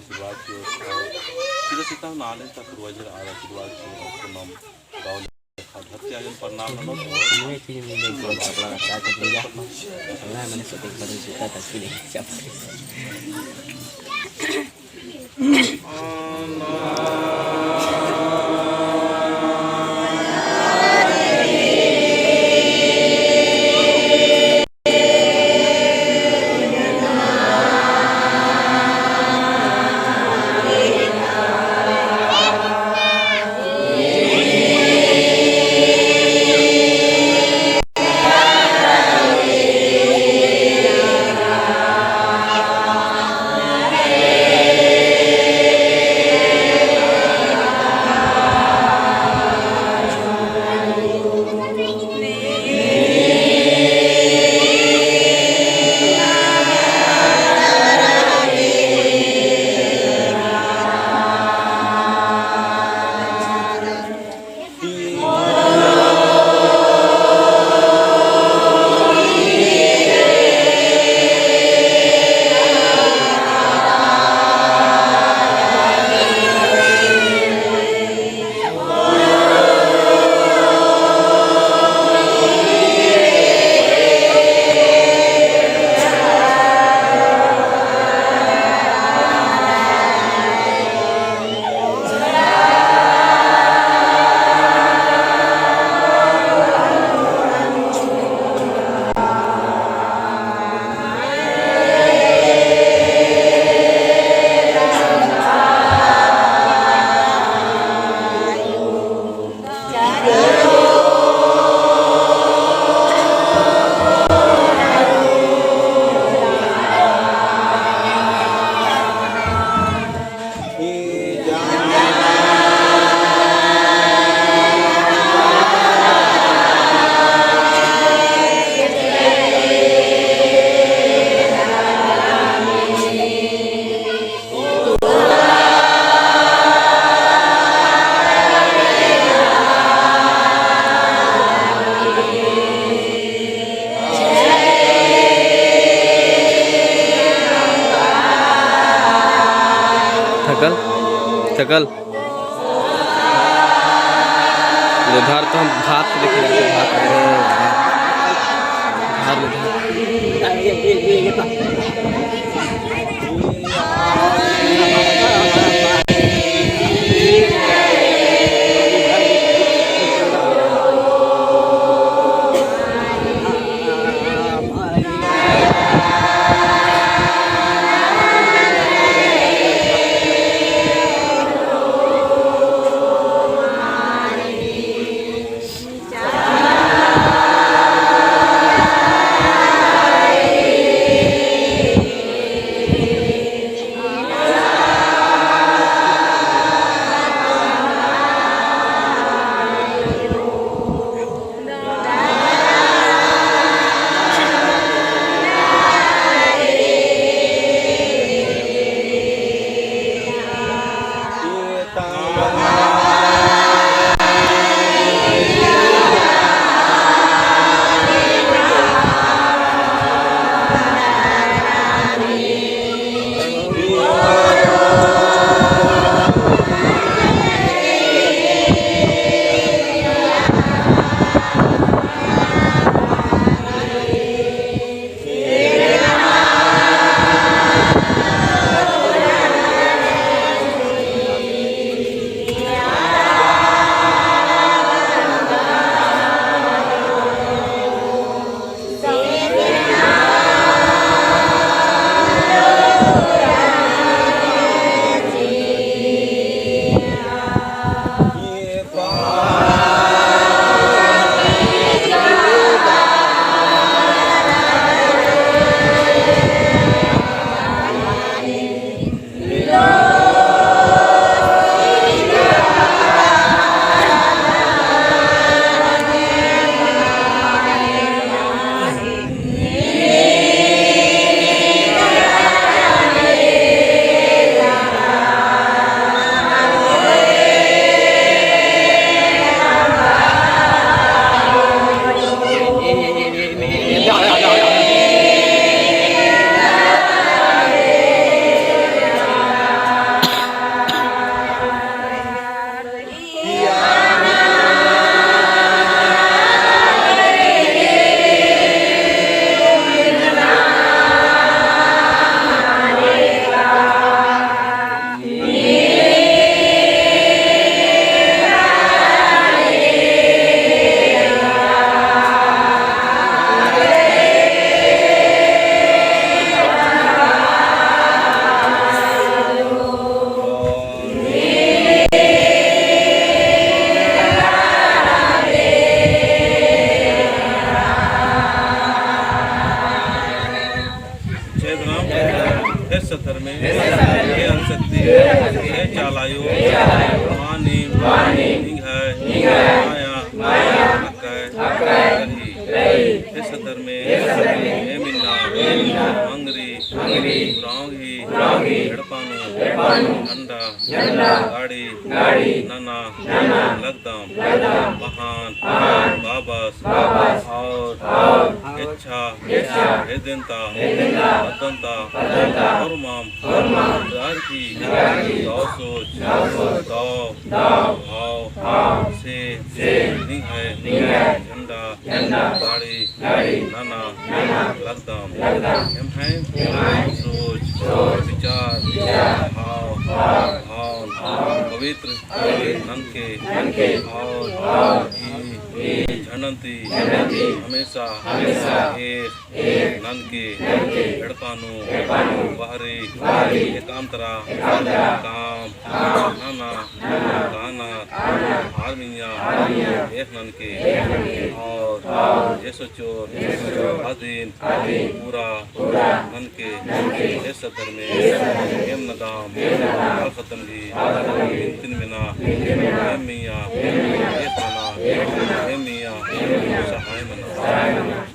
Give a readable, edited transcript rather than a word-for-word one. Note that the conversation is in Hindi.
आशीर्वाद की सीधा सीधा नाले तक रोजर आशीर्वाद की तमाम गाँव धरती आजन प्रणाम नमो Ini sih ini kalau kapal kata kerja, karena mana syuting baru suka tapi ini siapa? थकल थकल उधर तो हम भात देख रहे थे भात चालायो मानी माया रही इस सदर में ए मिन्ना मंगरी रांगी हड़पानु अंडा गाड़ी नना लगदम बहान बाबस और इच्छा हेदंता अदंता और माम दार की दो सोच दो भाव से नहीं है झंडा गाड़ी नाना लगदम एम है सोच विचार भाव पवित्र ननके और झनंती हमेशा एक ननके हड़पानु बाहरी एकांतरा काम नाना गाना आर्मिया एक ननके और जैसो चोर आदीन पूरा ननके इस सदर में एम नदाम खत्मगी तीन मिना एम मिया एक मना एम मिया सहाय मना